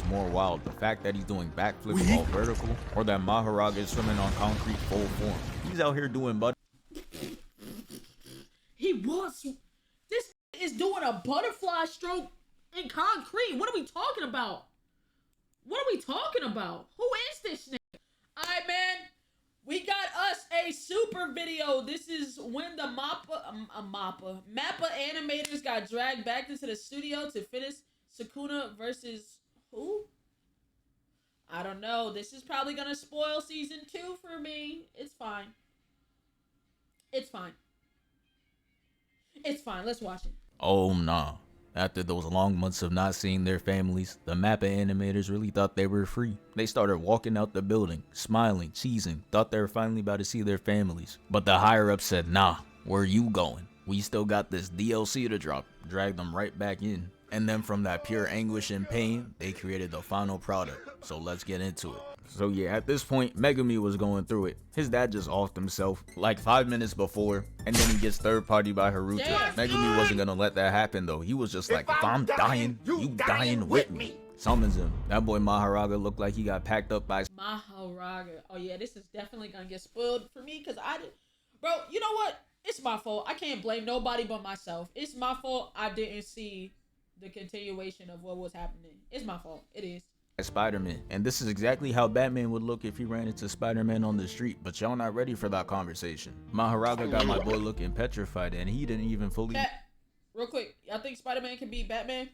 more wild, the fact that he's doing backflips all vertical, or that Mahoraga is swimming on concrete full form. He's out here doing This is doing a butterfly stroke in concrete. What are we talking about? What are we talking about? Who is this nigga? Alright, man. We got us a super video. This is when the MAPPA animators got dragged back into the studio to finish Sukuna versus who? I don't know. This is probably gonna spoil season 2 for me. It's fine. It's fine. It's fine. Let's watch it. Oh nah. After those long months of not seeing their families, the MAPPA animators really thought they were free. They started walking out the building, smiling, cheesing, thought they were finally about to see their families. But the higher ups said, nah, where you going? We still got this DLC to drop. Dragged them right back in. And then from that pure anguish and pain, they created the final product. So let's get into it. So yeah, at this point, Megami was going through it. His dad just offed himself like 5 minutes before, and then he gets third party by Haruta. Damn. Megami wasn't gonna let that happen though. He was just like, if I'm dying, you dying with me. Summons him. That boy Mahoraga looked like he got packed up by Mahoraga. Oh yeah, this is definitely gonna get spoiled for me because I did. Bro, you know what? It's my fault. I can't blame nobody but myself. It's my fault I didn't see the continuation of what was happening. It's my fault. It is. Spider-Man, and this is exactly how Batman would look if he ran into Spider-Man on the street, but y'all not ready for that conversation. Mahoraga got my boy looking petrified, and he didn't even fully... Real quick, I think Spider-Man can be Batman?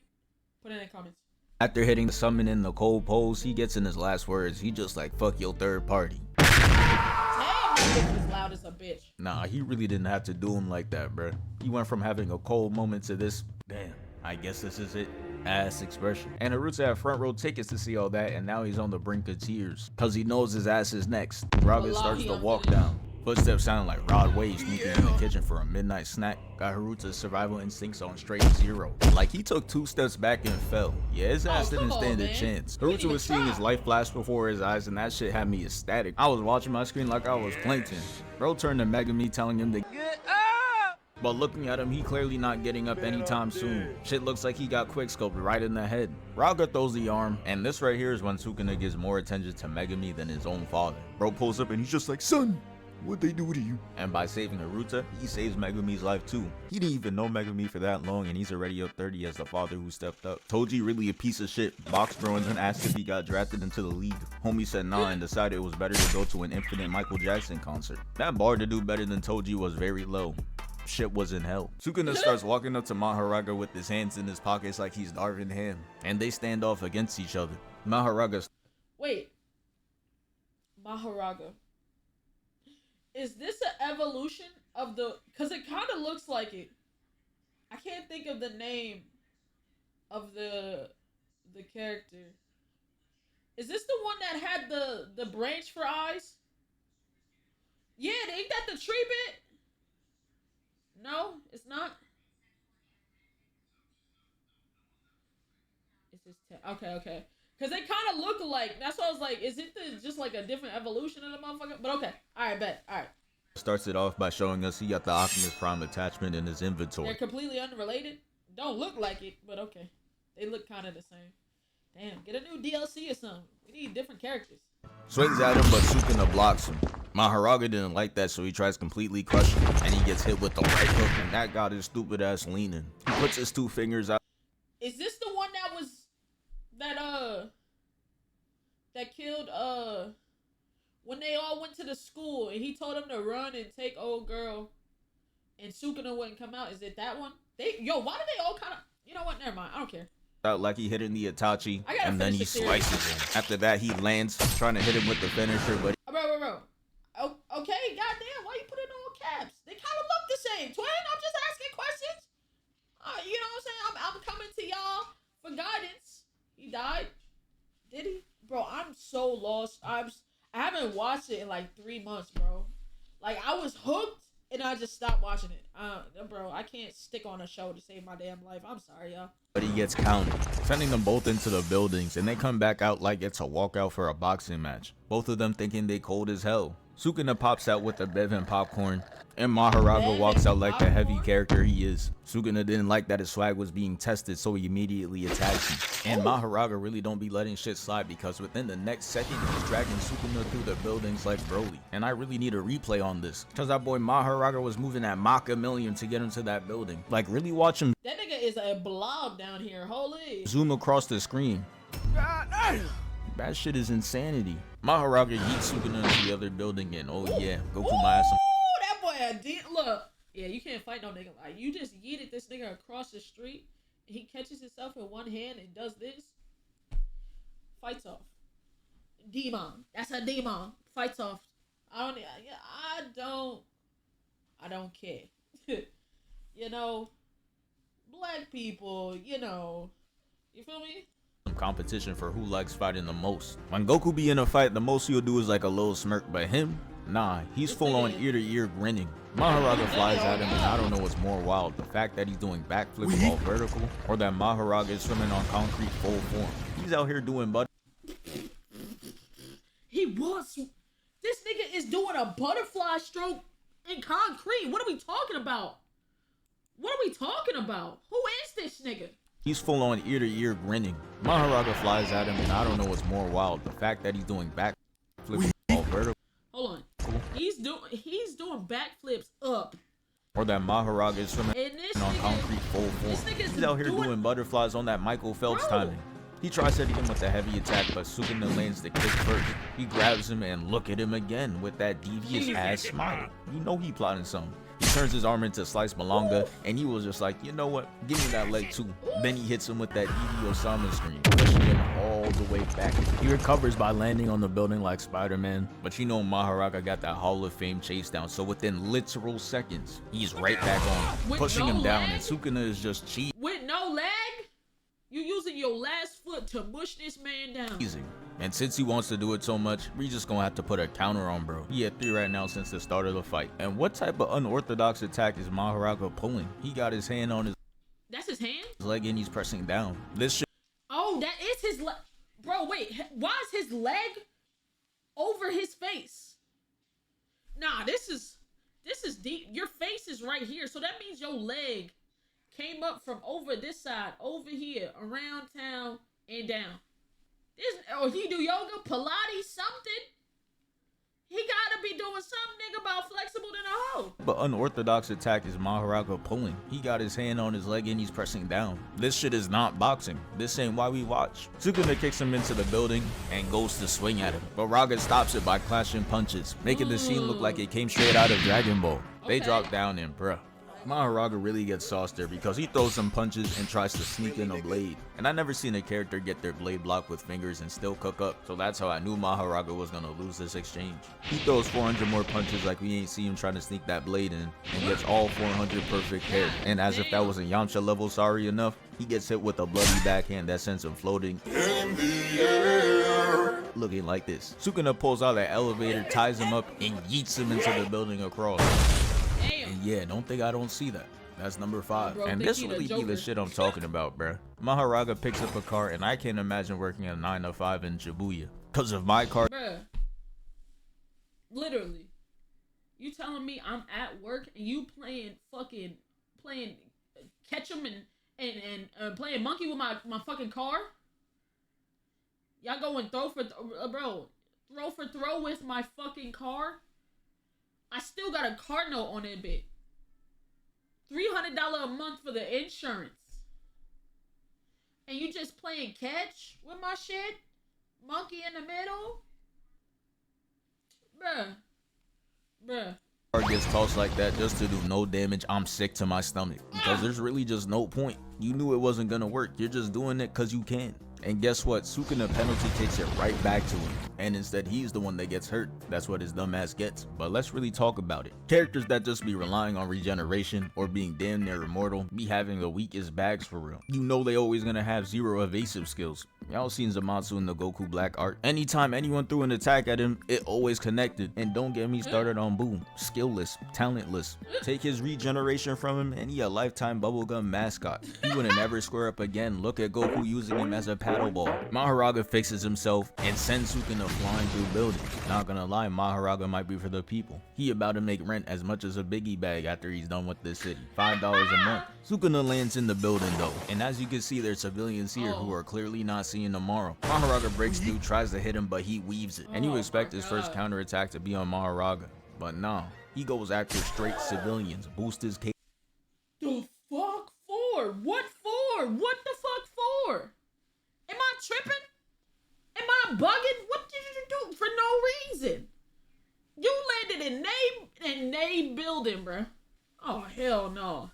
Put it in the comments. After hitting the summon in the cold pose, he gets in his last words. He just like, fuck your third party. Damn, that bitch was loud as a bitch. Nah, he really didn't have to do him like that, bruh. He went from having a cold moment to this, damn, I guess this is it, ass expression. And Haruta had front row tickets to see all that, and now he's on the brink of tears cause he knows his ass is next. Raga starts to walk down. Footsteps sounding like Rod Wave sneaking in the kitchen for a midnight snack. Got Haruta's survival instincts on straight 0. Like he took 2 steps back and fell. Yeah, his ass didn't stand a chance. Haruta was seeing his life flash before his eyes, and that shit had me ecstatic. I was watching my screen like I was Plankton. Bro turned to Megami telling him to get up. But looking at him, he clearly not getting up anytime soon. Shit looks like he got quickscoped right in the head. Raga throws the arm, and this right here is when Sukuna gives more attention to Megami than his own father. Bro pulls up and he's just like, son, what'd they do to you? And by saving Haruta, he saves Megami's life too. He didn't even know Megami for that long, and he's already up 30 as the father who stepped up. Toji really a piece of shit. Box bro and then asked if he got drafted into the league. Homie said nah and decided it was better to go to an infinite Michael Jackson concert. That bar to do better than Toji was very low. Shit was in hell. Sukuna starts walking up to Mahoraga with his hands in his pockets like he's Darvin Ham, and they stand off against each other. Wait. Mahoraga. Is this an evolution of the... Because it kind of looks like it. I can't think of the name of the character. Is this the one that had the branch for eyes? Yeah, ain't that the tree bit? No, it's not. It's just okay. Cause they kind of look alike. That's why I was like, is it just like a different evolution of the motherfucker? But okay, all right, bet, all right. Starts it off by showing us he got the Optimus Prime attachment in his inventory. They're completely unrelated. Don't look like it, but okay. They look kind of the same. Damn, get a new DLC or something. We need different characters. Swings at him, but Sukuna blocks him. Mahoraga didn't like that, so he tries completely crushing him, and he gets hit with the right hook, and that got his stupid ass leaning. He puts his 2 fingers out. Is this the one that was that killed when they all went to the school and he told them to run and take old girl, and Sukuna wouldn't come out? Is it that one? Why do they all kind of? You know what? Never mind. I don't care. Out like he hit in the Itachi, and then he slices him. After that, he lands, trying to hit him with the finisher, but bro. Okay, goddamn, why you put in all caps? They kind of look the same, twin. I'm just asking questions. You know what I'm saying? I'm coming to y'all for guidance. He died. Did he? Bro, I'm so lost. I haven't watched it in like 3 months, bro. Like, I was hooked, and I just stopped watching it. Bro, I can't stick on a show to save my damn life. I'm sorry, y'all. But he gets counted, sending them both into the buildings, and they come back out like it's a walkout for a boxing match. Both of them thinking they cold as hell. Sukuna pops out with a bev and popcorn, and Mahoraga walks out like the heavy character he is. Sukuna didn't like that his swag was being tested, so he immediately attacks him. And Mahoraga really don't be letting shit slide, because within the next second, he's dragging Sukuna through the buildings like Broly. And I really need a replay on this, because that boy Mahoraga was moving at Mach a million to get into that building. Like, really watch him. That nigga is a blob down here, holy. Zoom across the screen. That shit is insanity. Mahoraga yeets Sukuna into the other building, and oh yeah, Goku my ass. That boy a look. Yeah, you can't fight no nigga. Like, you just yeeted this nigga across the street. He catches himself in one hand and does this. Fights off. Demon. That's a demon. Fights off. I don't care. You know, black people, you know, you feel me? Competition for who likes fighting the most. When Goku be in a fight, the most he'll do is like a little smirk, but him, nah, he's full on ear to ear grinning. Mahoraga flies at him, and I don't know what's more wild, the fact that he's doing backflips all vertical, or that Mahoraga is swimming on concrete full form. He's out here doing This nigga is doing a butterfly stroke in concrete. What are we talking about? What are we talking about? Who is this nigga? He's full on ear to ear grinning. Mahoraga flies at him, and I don't know what's more wild, the fact that he's doing backflips all vertical. Hold on. He's doing backflips up. Or that Mahoraga is swimming on concrete full form. He's out here doing butterflies on that Michael Phelps timing. He tries hitting him with a heavy attack, but Sukuna lands the kick first. He grabs him, and look at him again with that devious ass smile. You know he plotting something. He turns his arm into Slice Malonga, and he was just like, you know what, give me that leg too. Then he hits him with that Eevee Osama screen, pushing him all the way back. He recovers by landing on the building like Spider-Man, but you know Mahoraga got that Hall of Fame chase down, so within literal seconds, he's right back on, pushing him down, and Sukuna is just cheating. With no leg? You using your last foot to mush this man down. And since he wants to do it so much, we just gonna have to put a counter on bro. He had 3 right now since the start of the fight. And what type of unorthodox attack is Mahoraga pulling? He got his hand on his... That's his hand? Leg, and he's pressing down. This shit... Oh, that is his leg. Bro, wait. Why is his leg over his face? Nah, this is deep. Your face is right here. So that means your leg came up from over this side, over here, around town, and down. Or he do yoga, Pilates, something. He gotta be doing something about flexible than a hoe. But unorthodox attack is Mahoraga pulling. He got his hand on his leg and he's pressing down. This shit is not boxing. This ain't why we watch. Sukuna kicks him into the building and goes to swing at him, but Raga stops it by clashing punches, making the scene look like it came straight out of Dragon Ball. They drop down and bruh. Mahoraga really gets sauced there because he throws some punches and tries to sneak in a blade. And I never seen a character get their blade blocked with fingers and still cook up, so that's how I knew Mahoraga was gonna lose this exchange. He throws 400 more punches like we ain't see him trying to sneak that blade in, and gets all 400 perfect paired. And as if that wasn't Yamcha level sorry enough, he gets hit with a bloody backhand that sends him floating in the air, looking like this. Sukuna pulls out an elevator, ties him up, and yeets him into the building across. And yeah, don't think I don't see that. That's number 5. Bro, and this really be the shit I'm talking about, bruh. Mahoraga picks up a car, and I can't imagine working a 9 to 5 in Shibuya. Cause of my car. Bruh. Literally. You telling me I'm at work and you playing catch 'em and playing monkey with my fucking car? Y'all going throw for throw with my fucking car? I still got a car note on that bit. $300 a month for the insurance. And you just playing catch with my shit? Monkey in the middle? Bruh. Car gets tossed like that just to do no damage. I'm sick to my stomach. Because there's really just no point. You knew it wasn't gonna work. You're just doing it because you can. And guess what? Sukuna penalty kicks it right back to him. And instead, he's the one that gets hurt. That's what his dumb ass gets. But let's really talk about it. Characters that just be relying on regeneration or being damn near immortal be having the weakest bags for real. You know they always gonna have 0 evasive skills. Y'all seen Zamasu in the Goku Black art. Anytime anyone threw an attack at him, it always connected. And don't get me started on Boom. Skillless, talentless. Take his regeneration from him and he a lifetime bubblegum mascot. He wouldn't ever square up again. Look at Goku using him as a paddleball. Mahoraga fixes himself and sends Sukuna flying through buildings. Not gonna lie, Mahoraga might be for the people. He about to make rent as much as a biggie bag after he's done with this city. $5 a month. Sukuna lands in the building though, and as you can see, there's civilians here who are clearly not seeing tomorrow. Mahoraga breaks through, tries to hit him, but he weaves it. And you expect his first counterattack to be on Mahoraga, but nah, he goes after straight civilians, boost his case. The fuck for? What for? What the fuck for? Am I tripping? Am I bugging? What did you do for no reason? You landed in Nave building, bruh. Oh, hell no.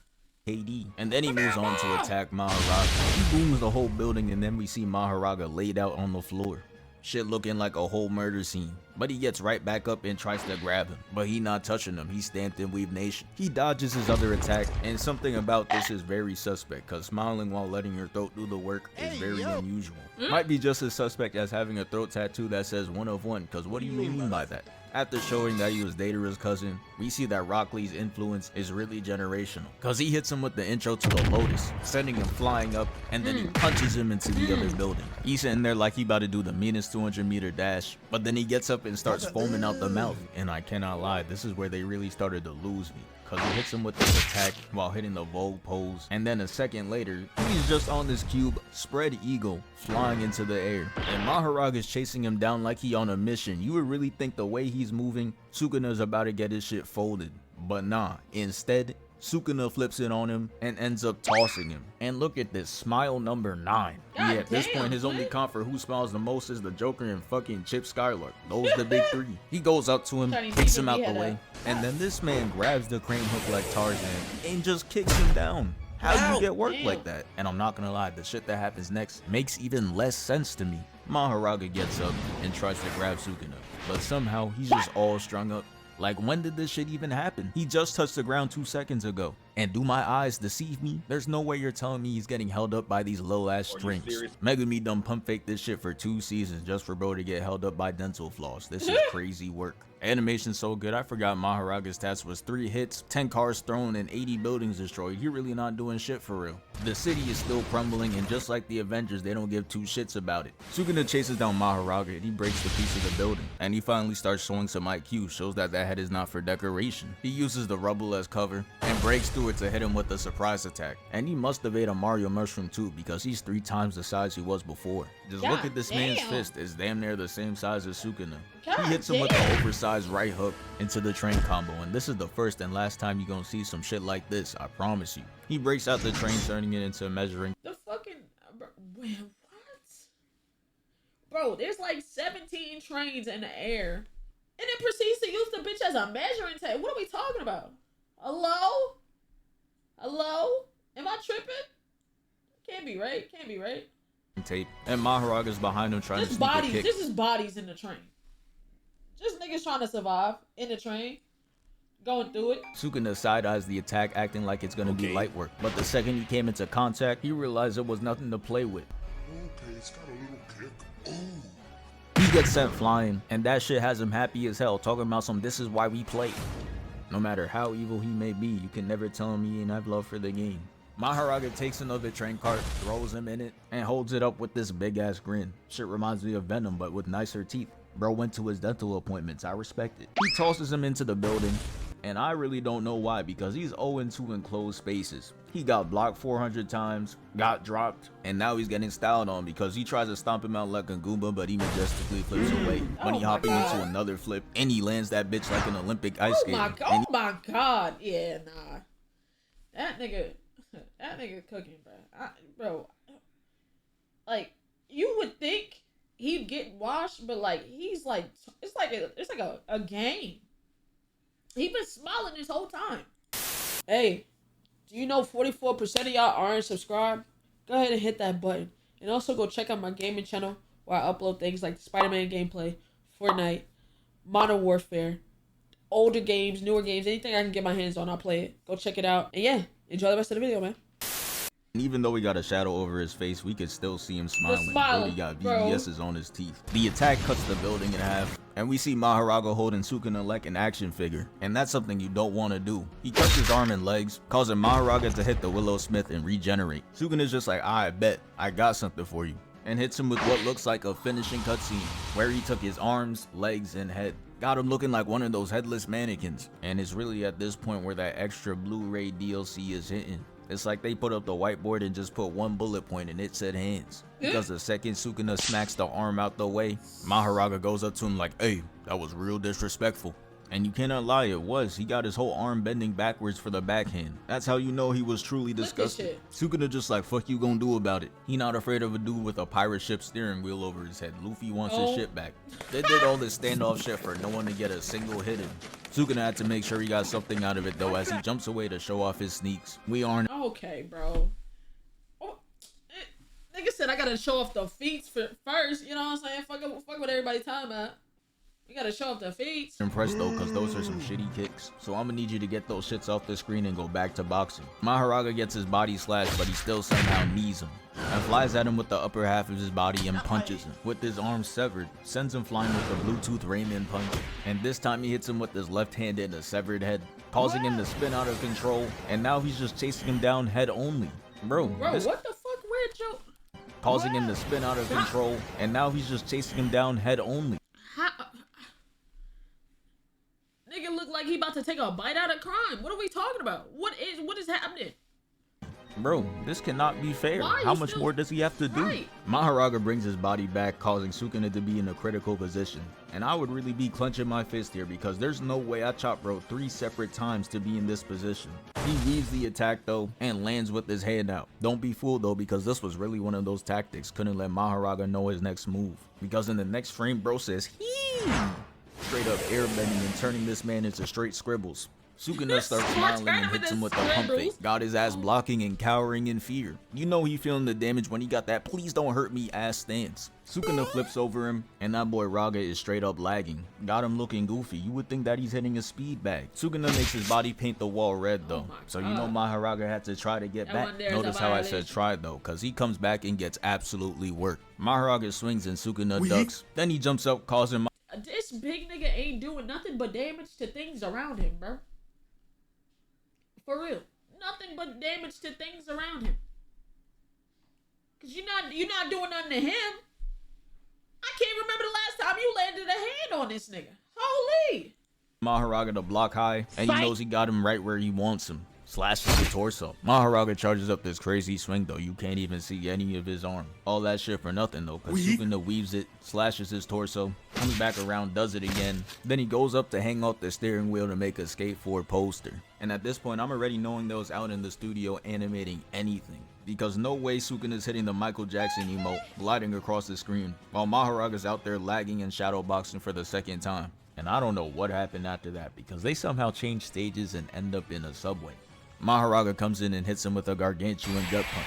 KD. And then he moves on to attack Mahoraga. He booms the whole building and then we see Mahoraga laid out on the floor. Shit looking like a whole murder scene. But he gets right back up and tries to grab him. But he not touching him, he's stamped in Weave Nation. He dodges his other attack, and something about this is very suspect, cause smiling while letting your throat do the work is very unusual. Might be just as suspect as having a throat tattoo that says 1 of 1, cause what do you mean by that? After showing that he was Datara's cousin, we see that Rock Lee's influence is really generational, cause he hits him with the intro to the Lotus, sending him flying up, and then he punches him into the other building. He's sitting there like he about to do the meanest 200-meter dash, but then he gets up and starts foaming out the mouth. And I cannot lie, this is where they really started to lose me, cause he hits him with this attack while hitting the Vogue pose, and then a second later, he's just on this cube, spread eagle, flying into the air. And Mahoraga is chasing him down like he on a mission. You would really think the way he's moving, Sukuna's about to get his shit folded. But nah, instead, Sukuna flips it on him and ends up tossing him. And look at this, smile number 9. God At this damn, point, his only man. comp for who smiles the most is the Joker and fucking Chip Skylark. Those the big 3. He goes up to him, Chinese kicks people, him out he the had way, a- and then this man grabs the crane hook like Tarzan and just kicks him down. How do you get work Damn. like that? And I'm not gonna lie, the shit that happens next makes even less sense to me. Mahoraga gets up and tries to grab Sukuna, but somehow he's just all strung up. Like, when did this shit even happen? He just touched the ground 2 seconds ago. And do my eyes deceive me? There's no way you're telling me he's getting held up by these little ass strings. Megumi done pump fake this shit for 2 seasons just for bro to get held up by dental floss. This is crazy work. Animation's so good, I forgot Mahoraga's stats was 3 hits, 10 cars thrown, and 80 buildings destroyed. He really not doing shit for real. The city is still crumbling, and just like the Avengers, they don't give 2 shits about it. Sukuna chases down Mahoraga, and he breaks the piece of the building. And he finally starts showing some IQ, shows that that head is not for decoration. He uses the rubble as cover, and breaks through it to hit him with a surprise attack. And he must have ate a Mario mushroom too, because he's 3 times the size he was before. Just look God at this man's damn. fist, it's damn near the same size as Sukuna. God He hits him with damn. the oversized right hook into the train combo, and this is the first and last time you're gonna see some shit like this, I promise you. He breaks out the train, turning it into a measuring. The fucking what? Bro, there's like 17 trains in the air, and then proceeds to use the bitch as a measuring tape. What are we talking about? Hello? Hello? Am I tripping? Can't be right. Can't be right. Tape, and Mahoraga's behind him trying to Just sneak a bodies. kick. This is bodies in the train. Just niggas trying to survive in the train, going through it. Sukuna side-eyes the attack, acting like it's gonna be light work, but the second he came into contact, he realized it was nothing to play with. Okay, it's got a little kick. Ooh. He gets sent flying, and that shit has him happy as hell, talking about some this is why we play. No matter how evil he may be, you can never tell him he ain't have love for the game. Mahoraga takes another train cart, throws him in it, and holds it up with this big ass grin. Shit reminds me of Venom, but with nicer teeth. Bro went to his dental appointments, I respect it. He tosses him into the building, and I really don't know why, because he's 0-2 in closed spaces. He got blocked 400 times, got dropped, and now he's getting styled on because he tries to stomp him out like a Goomba, but he majestically flips away. But he Oh my hopping into God. another flip, and he lands that bitch like an Olympic ice Oh skater. my And god! Oh my god! Yeah, nah. That nigga cooking, bro. Like you would think he'd get washed, but like he's like it's like a game. He been smiling this whole time. Hey, do you know 44% of y'all aren't subscribed? Go ahead and hit that button, and also go check out my gaming channel where I upload things like Spider-Man gameplay, Fortnite, Modern Warfare, older games, newer games, anything I can get my hands on, I'll play it. Go check it out. And yeah, enjoy the rest of the video, man. And even though he got a shadow over his face, we could still see him smiling. Brody got bro. VVS's on his teeth. The attack cuts the building in half, and we see Mahoraga holding Sukuna like an action figure. And that's something you don't want to do. He cuts his arm and legs, causing Mahoraga to hit the Willow Smith and regenerate. Sukuna's just like, I bet, I got something for you. And hits him with what looks like a finishing cutscene, where he took his arms, legs, and head. Got him looking like one of those headless mannequins. And it's really at this point where that extra Blu-ray DLC is hitting. It's like they put up the whiteboard and just put one bullet point and it said hands. Because the second Sukuna smacks the arm out the way, Mahoraga goes up to him like, hey, that was real disrespectful. And you cannot lie, it was. He got his whole arm bending backwards for the backhand. That's how you know he was truly disgusted. Sukuna just like, fuck you gonna do about it. He not afraid of a dude with a pirate ship steering wheel over his head. Luffy wants his shit back. They did all this standoff shit for no one to get a single hit in. Sukuna had to make sure he got something out of it though as he jumps away to show off his sneaks. We aren't okay, bro. Nigga said I gotta show off the feet first, you know what I'm saying? Fuck what everybody talking about. We gotta show off the feet. Impressed though, cause those are some shitty kicks. So I'm gonna need you to get those shits off the screen and go back to boxing. Mahoraga gets his body slashed, but he still somehow knees him. And flies at him with the upper half of his body and punches him. With his arm severed, sends him flying with the Bluetooth Rayman punch. And this time he hits him with his left hand in a severed head, causing him to spin out of control. And now he's just chasing him down head only. Bro, what the fuck, weird joke? Causing him to spin out of control. And now he's just chasing him down head only. Nigga look like he about to take a bite out of crime. What are we talking about? What is happening? Bro, this cannot be fair. How much more does he have to do? Right. Mahoraga brings his body back, causing Sukuna to be in a critical position. And I would really be clenching my fist here because there's no way I chopped bro 3 separate times to be in this position. He weaves the attack though and lands with his hand out. Don't be fooled though, because this was really one of those tactics. Couldn't let Mahoraga know his next move. Because in the next frame, bro says, hee! Straight up airbending and turning this man into straight scribbles. Sukuna starts smiling and hits him with the pump fake. Got his ass blocking and cowering in fear. You know he feeling the damage when he got that please don't hurt me ass stance. Sukuna flips over him and that boy Raga is straight up lagging. Got him looking goofy. You would think that he's hitting a speed bag. Sukuna makes his body paint the wall red though. So you know Mahoraga had to try to get back. Notice how I said try though, cause he comes back and gets absolutely worked. Mahoraga swings and Sukuna ducks. Then he jumps up causing this big nigga ain't doing nothing but damage to things around him, bro. For real. Nothing but damage to things around him. Cause you're not doing nothing to him. I can't remember the last time you landed a hand on this nigga. Holy. Mahoraga to block high, and he knows he got him right where he wants him. Slashes the torso. Mahoraga charges up this crazy swing though. You can't even see any of his arm. All that shit for nothing though, cause Sukuna weaves it, slashes his torso, comes back around, does it again. Then he goes up to hang off the steering wheel to make a skateboard poster. And at this point, I'm already knowing those out in the studio animating anything. Because no way Sukuna's hitting the Michael Jackson emote, gliding across the screen, while Mahoraga's out there lagging and shadowboxing for the second time. And I don't know what happened after that, because they somehow change stages and end up in a subway. Mahoraga comes in and hits him with a gargantuan gut punch.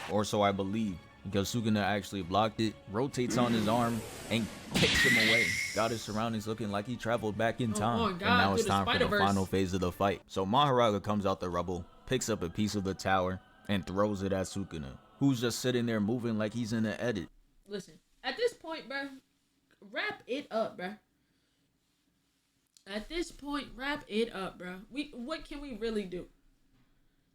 Or so I believe, because Sukuna actually blocked it, rotates on his arm, and kicks him away. Got his surroundings looking like he traveled back in time. And now it's time for the final phase of the fight. So Mahoraga comes out the rubble, picks up a piece of the tower, and throws it at Sukuna, who's just sitting there moving like he's in an edit. Listen, at this point, bro, wrap it up, bro. At this point, wrap it up, bro. What can we really do?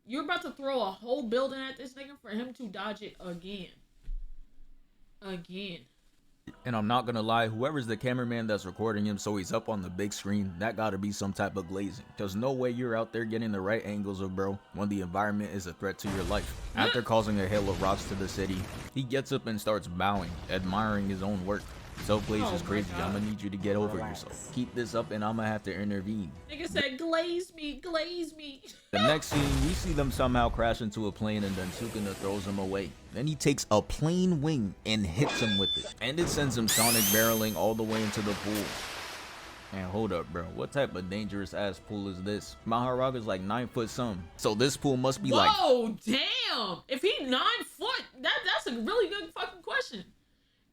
You're about to throw a whole building at this nigga for him to dodge it again. Again. And I'm not gonna lie, whoever's the cameraman that's recording him so he's up on the big screen, that gotta be some type of glazing. Cause no way you're out there getting the right angles of bro when the environment is a threat to your life. After causing a hail of rocks to the city, he gets up and starts bowing, admiring his own work. Self-glaze is crazy. I'm gonna need you to get over yourself. Keep this up and I'm gonna have to intervene. Nigga said glaze me, glaze me. The next scene, we see them somehow crash into a plane and then Sukuna throws him away. Then he takes a plane wing and hits him with it. And it sends him sonic barreling all the way into the pool. And hold up, bro. What type of dangerous ass pool is this? Mahoraga's like 9 foot some. So this pool must be like... Whoa, damn. If he 9 foot, that's a really good fucking question.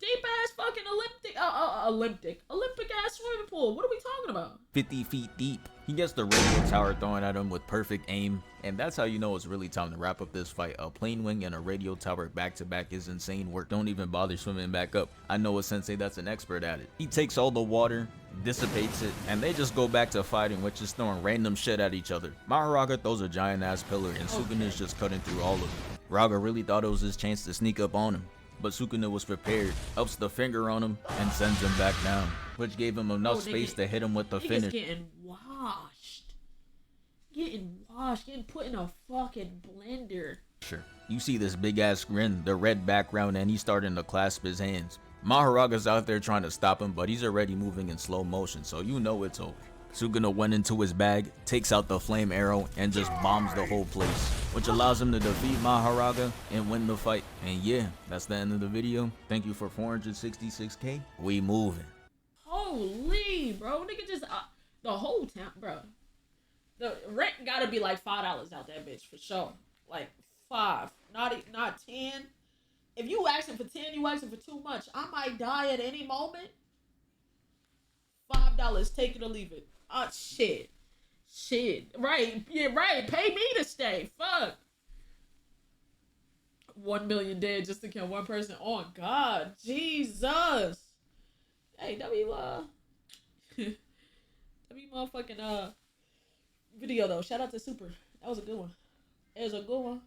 Deep ass fucking Olympic ass swimming pool. What are we talking about? 50 feet deep. He gets the radio tower thrown at him with perfect aim, and that's how you know it's really time to wrap up this fight. A plane wing and a radio tower back to back is insane work. Don't even bother swimming back up. I know a sensei that's an expert at it. He takes all the water, dissipates it, and they just go back to fighting, which is throwing random shit at each other. Mahoraga throws a giant ass pillar and Sukuna is just cutting through all of it. Raga really thought it was his chance to sneak up on him, but Sukuna was prepared, ups the finger on him, and sends him back down, which gave him enough space to hit him with the finish. Getting washed. Getting put in a fucking blender. Sure. You see this big ass grin, the red background, and he's starting to clasp his hands. Mahoraga's out there trying to stop him, but he's already moving in slow motion, so you know it's over. Sukuna went into his bag, takes out the flame arrow, and just bombs the whole place, which allows him to defeat Mahoraga and win the fight. And yeah, that's the end of the video. Thank you for 466k. We moving. Holy, bro. Nigga just, the whole town, bro. The rent gotta be like $5 out that bitch for sure. Like 5, not 10. If you asking for 10, you asking for too much. I might die at any moment. $5, take it or leave it. Oh, shit. Right. Yeah, right. Pay me to stay. Fuck. 1 million dead just to kill one person. Oh, God. Jesus. Hey, W motherfucking, video, though. Shout out to Super. That was a good one. It was a good one.